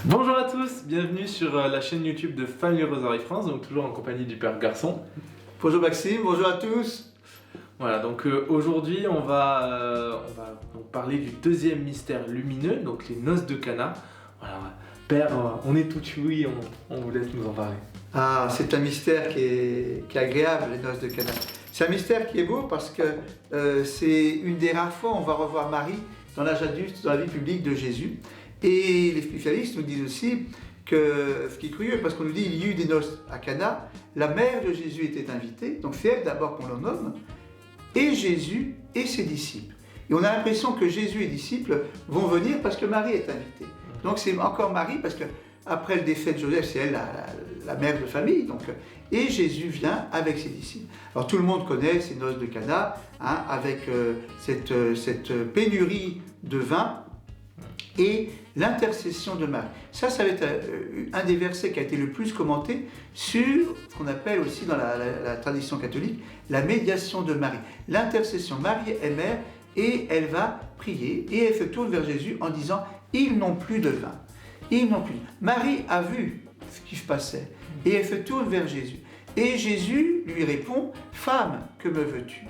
Bonjour à tous, bienvenue sur la chaîne YouTube de Famille Rosary France, donc toujours en compagnie du Père Garçon. Bonjour Maxime, bonjour à tous. Voilà, donc aujourd'hui on va donc parler du deuxième mystère lumineux, donc les noces de Cana. Voilà, Père, on est tout oui, on vous laisse nous en parler. Ah, c'est un mystère qui est agréable, les noces de Cana. C'est un mystère qui est beau parce que c'est une des rares fois où on va revoir Marie dans l'âge adulte, dans la vie publique de Jésus. Et les spécialistes nous disent aussi que, ce qui est curieux, parce qu'on nous dit qu'il y a eu des noces à Cana, la mère de Jésus était invitée, donc c'est elle d'abord qu'on le nomme, et Jésus et ses disciples. Et on a l'impression que Jésus et les disciples vont venir parce que Marie est invitée. Donc c'est encore Marie, parce que après le décès de Joseph, c'est elle la mère de famille, donc, et Jésus vient avec ses disciples. Alors tout le monde connaît ces noces de Cana, avec cette pénurie de vin, et l'intercession de Marie. Ça va être un des versets qui a été le plus commenté sur ce qu'on appelle aussi dans la tradition catholique la médiation de Marie. L'intercession, Marie est mère et elle va prier et elle se tourne vers Jésus en disant « Ils n'ont plus de vin. Ils n'ont plus. » Marie a vu ce qui se passait et elle se tourne vers Jésus. Et Jésus lui répond « Femme, que me veux-tu ?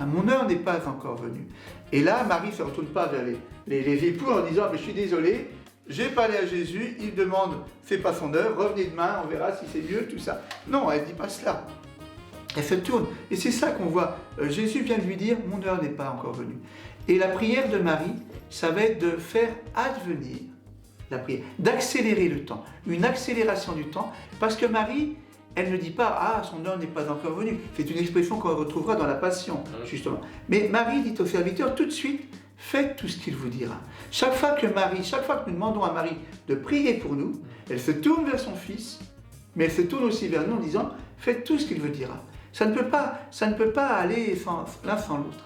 Mon heure n'est pas encore venue. » Et là, Marie ne se retourne pas vers les époux en disant « Mais je suis désolée, j'ai parlé à Jésus, il demande, fais pas son heure, revenez demain, on verra si c'est mieux, tout ça. » Non, elle ne dit pas cela. Elle se tourne. Et c'est ça qu'on voit. Jésus vient de lui dire « Mon heure n'est pas encore venue. » Et la prière de Marie, ça va être de faire advenir la prière, d'accélérer le temps, une accélération du temps, parce que Marie, elle ne dit pas « Ah, son heure n'est pas encore venue ». C'est une expression qu'on retrouvera dans la Passion, justement. Mais Marie dit au serviteur tout de suite « Faites tout ce qu'il vous dira ». Chaque fois que nous demandons à Marie de prier pour nous, elle se tourne vers son Fils, mais elle se tourne aussi vers nous en disant « Faites tout ce qu'il vous dira ». Ça ne peut pas aller l'un sans l'autre.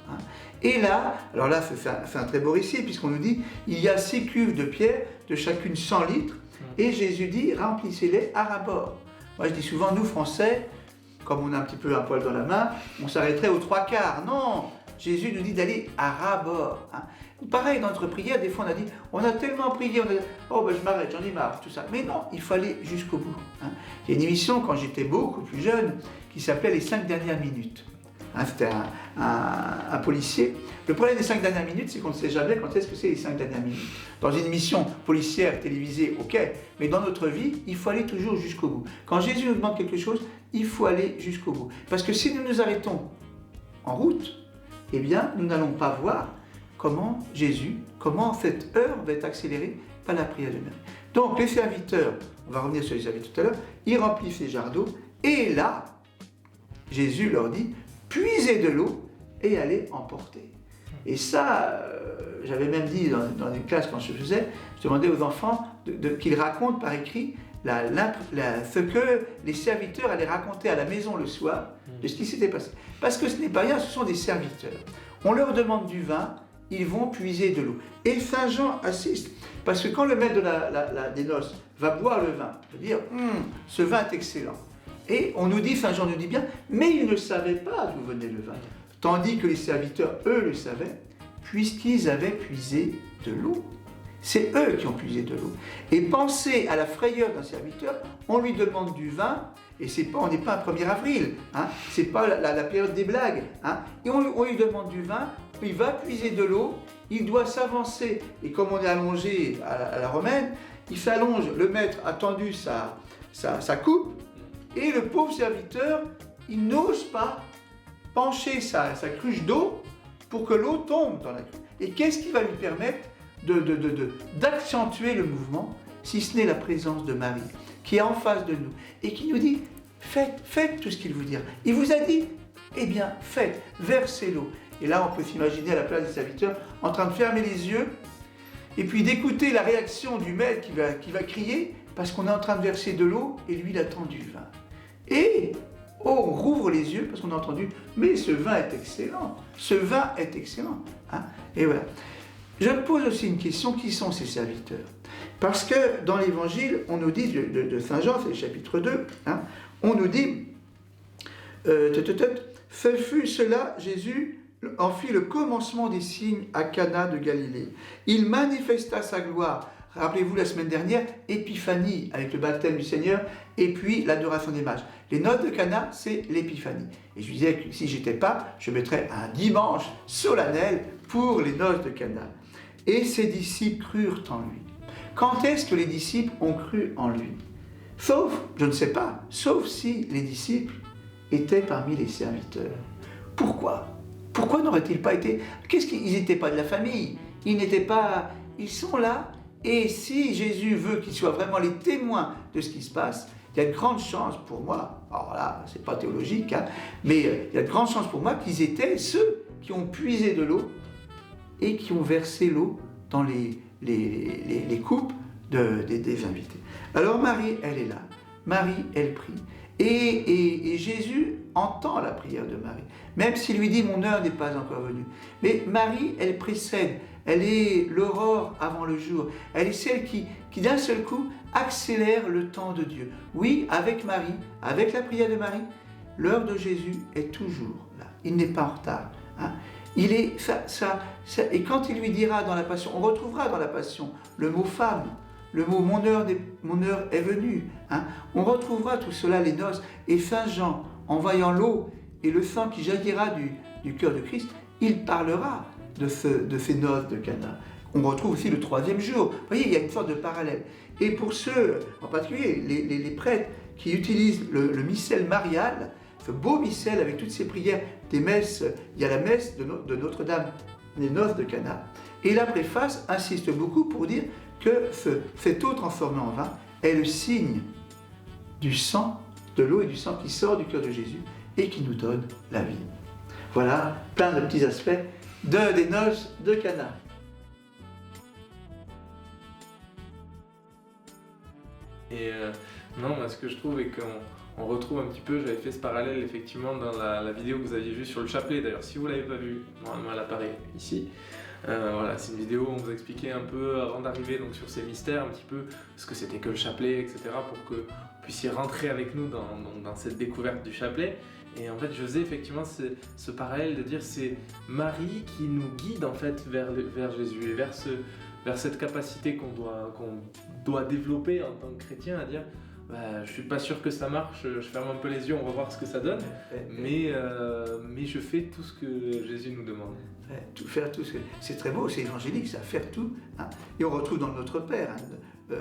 Et là, alors là, c'est un très beau récit, puisqu'on nous dit il y a 6 cuves de pierre, de chacune 100 litres, et Jésus dit remplissez-les à ras-bord. Moi, je dis souvent, nous, Français, comme on a un petit peu un poil dans la main, on s'arrêterait aux 3/4. Non, Jésus nous dit d'aller à ras-bord. Pareil, dans notre prière, des fois, on a dit, on a tellement prié, oh, ben, je m'arrête, j'en ai marre, tout ça. Mais non, il faut aller jusqu'au bout. Il y a une émission, quand j'étais beaucoup plus jeune, qui s'appelait Les 5 dernières minutes. C'était un policier. Le problème des 5 dernières minutes, c'est qu'on ne sait jamais quand est-ce que c'est les 5 dernières minutes. Dans une émission policière télévisée, ok, mais dans notre vie, il faut aller toujours jusqu'au bout. Quand Jésus nous demande quelque chose, il faut aller jusqu'au bout. Parce que si nous nous arrêtons en route, eh bien, nous n'allons pas voir comment cette heure va être accélérée par la prière de Marie. Donc, les serviteurs, on va revenir sur les serviteurs tout à l'heure, ils remplissent les jarres d'eau, et là, Jésus leur dit, puisez de l'eau et allez emporter. Et ça, j'avais même dit dans une classe quand je faisais, je demandais aux enfants qu'ils racontent par écrit ce que les serviteurs allaient raconter à la maison le soir de ce qui s'était passé. Parce que ce n'est pas rien, ce sont des serviteurs. On leur demande du vin, ils vont puiser de l'eau. Et Saint Jean assiste, parce que quand le maître des noces va boire le vin, il va dire « ce vin est excellent ». Et on nous dit, Saint Jean nous dit bien, mais ils ne savaient pas d'où venait le vin. Tandis que les serviteurs, eux, le savaient, puisqu'ils avaient puisé de l'eau. C'est eux qui ont puisé de l'eau. Et pensez à la frayeur d'un serviteur, on lui demande du vin, et on n'est pas un 1er avril, c'est pas la période des blagues. Et on lui demande du vin, il va puiser de l'eau, il doit s'avancer, et comme on est allongé à la romaine, il s'allonge, le maître a tendu sa coupe, et le pauvre serviteur, il n'ose pas pencher sa cruche d'eau pour que l'eau tombe dans la cruche. Et qu'est-ce qui va lui permettre d'accentuer le mouvement, si ce n'est la présence de Marie, qui est en face de nous, et qui nous dit, faites tout ce qu'il vous dira. Il vous a dit, eh bien, faites, versez l'eau. Et là, on peut s'imaginer à la place des serviteurs, en train de fermer les yeux, et puis d'écouter la réaction du maître qui va crier, parce qu'on est en train de verser de l'eau, et lui, il attend du vin. Et on rouvre les yeux parce qu'on a entendu « mais ce vin est excellent, ce vin est excellent ». Et voilà. Je me pose aussi une question, qui sont ces serviteurs? Parce que dans l'évangile, on nous dit, de Saint Jean, c'est le chapitre 2, on nous dit « ce fut cela, Jésus en fit le commencement des signes à Cana de Galilée. Il manifesta sa gloire, Rappelez-vous la semaine dernière, Épiphanie avec le baptême du Seigneur et puis l'adoration des mages. Les noces de Cana, c'est l'Épiphanie. Et je disais que si j'étais pas, je mettrais un dimanche solennel pour les noces de Cana. Et ses disciples crurent en lui. Quand est-ce que les disciples ont cru en lui? Sauf, je ne sais pas, sauf si les disciples étaient parmi les serviteurs. Pourquoi? Pourquoi n'auraient-ils pas été? Qu'est-ce qu'ils n'étaient pas de la famille? Ils sont là. Et si Jésus veut qu'ils soient vraiment les témoins de ce qui se passe, il y a de grandes chances pour moi, alors là, c'est pas théologique, hein, mais il y a de grandes chances pour moi qu'ils étaient ceux qui ont puisé de l'eau et qui ont versé l'eau dans les coupes des invités. Alors Marie, elle est là. Marie, elle prie. Et Jésus entend la prière de Marie, même s'il lui dit « mon heure n'est pas encore venue ». Mais Marie, elle précède, elle est l'aurore avant le jour, elle est celle qui d'un seul coup accélère le temps de Dieu. Oui, avec Marie, avec la prière de Marie, l'heure de Jésus est toujours là, il n'est pas en retard. Hein. Il est et quand il lui dira dans la Passion, on retrouvera dans la Passion le mot femme, le mot mon heure est venue. Hein. On retrouvera tout cela, les noces. Et Saint Jean, en voyant l'eau et le sang qui jaillira du cœur de Christ, il parlera de ces noces de Cana. On retrouve aussi le 3e jour. Vous voyez, il y a une sorte de parallèle. Et pour ceux, en particulier les prêtres qui utilisent le missel marial, ce beau missel avec toutes ces prières des messes, il y a la messe de Notre-Dame, les noces de Cana. Et la préface insiste beaucoup pour dire que cette eau transformée en vin est le signe du sang, de l'eau et du sang qui sort du cœur de Jésus et qui nous donne la vie. Voilà plein de petits aspects des noces de Cana. Et non, moi, ce que je trouve, et qu'on retrouve un petit peu, j'avais fait ce parallèle effectivement dans la vidéo que vous aviez vue sur le chapelet. D'ailleurs, si vous ne l'avez pas vue, normalement elle apparaît ici. Voilà, c'est une vidéo où on vous expliquait un peu, avant d'arriver donc sur ces mystères, un petit peu ce que c'était que le chapelet, etc., pour que vous puissiez rentrer avec nous dans cette découverte du chapelet. Et en fait, je faisais effectivement ce parallèle de dire c'est Marie qui nous guide en fait vers Jésus et vers cette capacité qu'on doit développer en tant que chrétien à dire je suis pas sûr que ça marche, je ferme un peu les yeux, on va voir ce que ça donne, mais je fais tout ce que Jésus nous demande. Faire tout, c'est très beau, c'est évangélique, ça, faire tout. Hein. Et on retrouve dans le Notre Père, hein,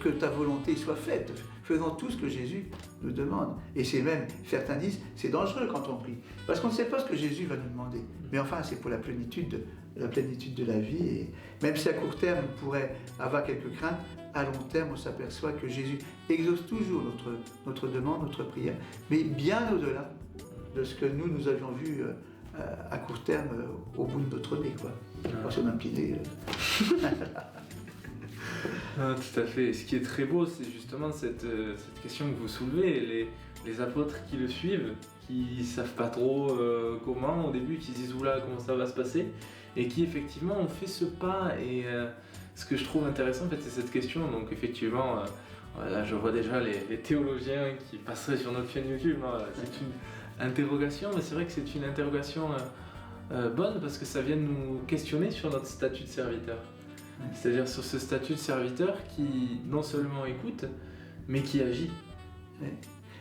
que ta volonté soit faite, faisant tout ce que Jésus nous demande. Et c'est même, certains disent, c'est dangereux quand on prie, parce qu'on ne sait pas ce que Jésus va nous demander. Mais enfin, c'est pour la plénitude de la vie. Et même si à court terme, on pourrait avoir quelques craintes, à long terme, on s'aperçoit que Jésus exauce toujours notre demande, notre prière, mais bien au-delà de ce que nous avions vu à court terme au bout de notre nez, quoi. Parce qu'on a un petit nez. Tout à fait. Et ce qui est très beau, c'est justement cette question que vous soulevez. Les apôtres qui le suivent, qui savent pas trop comment au début, qui se disent oula, comment ça va se passer, et qui effectivement ont fait ce pas. Et ce que je trouve intéressant, en fait, c'est cette question. Donc effectivement, là, je vois déjà les théologiens qui passeraient sur notre chaîne YouTube. Hein. C'est une interrogation, mais c'est vrai que c'est une interrogation bonne parce que ça vient nous questionner sur notre statut de serviteur. C'est-à-dire sur ce statut de serviteur qui non seulement écoute, mais qui agit.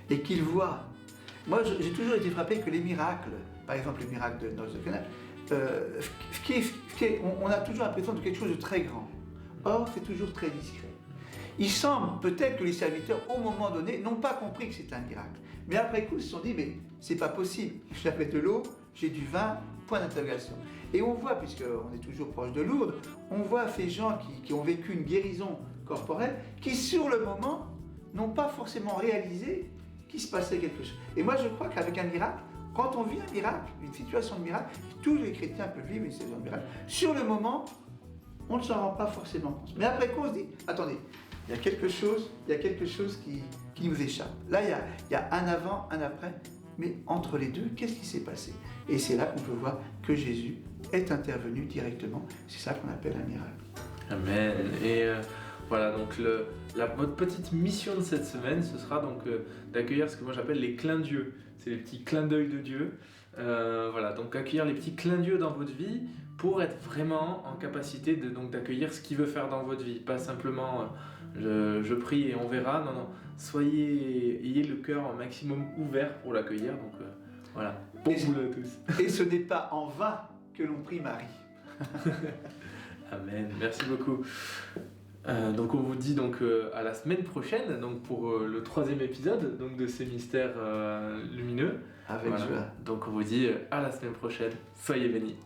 Et qu'il voit. Moi, j'ai toujours été frappé que les miracles, par exemple les miracles de noces de Cana, on a toujours l'impression de quelque chose de très grand. Or, c'est toujours très discret. Il semble peut-être que les serviteurs, au moment donné, n'ont pas compris que c'était un miracle. Mais après coup, ils se sont dit, mais c'est pas possible. J'avais de l'eau, j'ai du vin, point d'interrogation. Et on voit, puisqu'on est toujours proche de Lourdes, on voit ces gens qui ont vécu une guérison corporelle, qui sur le moment n'ont pas forcément réalisé qu'il se passait quelque chose. Et moi je crois qu'avec un miracle, quand on vit un miracle, une situation de miracle, tous les chrétiens peuvent vivre une situation de miracle, sur le moment, on ne s'en rend pas forcément compte. Mais après quoi on se dit, attendez, il y a quelque chose qui nous échappe. Là, il y a un avant, un après, mais entre les deux, qu'est-ce qui s'est passé? Et c'est là qu'on peut voir que Jésus est intervenu directement. C'est ça qu'on appelle un miracle. Amen. Et voilà, donc votre petite mission de cette semaine, ce sera donc d'accueillir ce que moi j'appelle les clins d'yeux. C'est les petits clins d'œil de Dieu. Voilà, donc accueillir les petits clins d'yeux dans votre vie pour être vraiment en capacité donc d'accueillir ce qu'il veut faire dans votre vie. Pas simplement je prie et on verra. Non, non. Ayez le cœur un maximum ouvert pour l'accueillir. Donc voilà. Bon boulot à tous. Et ce n'est pas en vain que l'on prie Marie. Amen. Merci beaucoup. Donc on vous dit donc à la semaine prochaine donc pour le 3e épisode donc de ces mystères lumineux. Avec joie. Donc on vous dit à la semaine prochaine. Soyez bénis.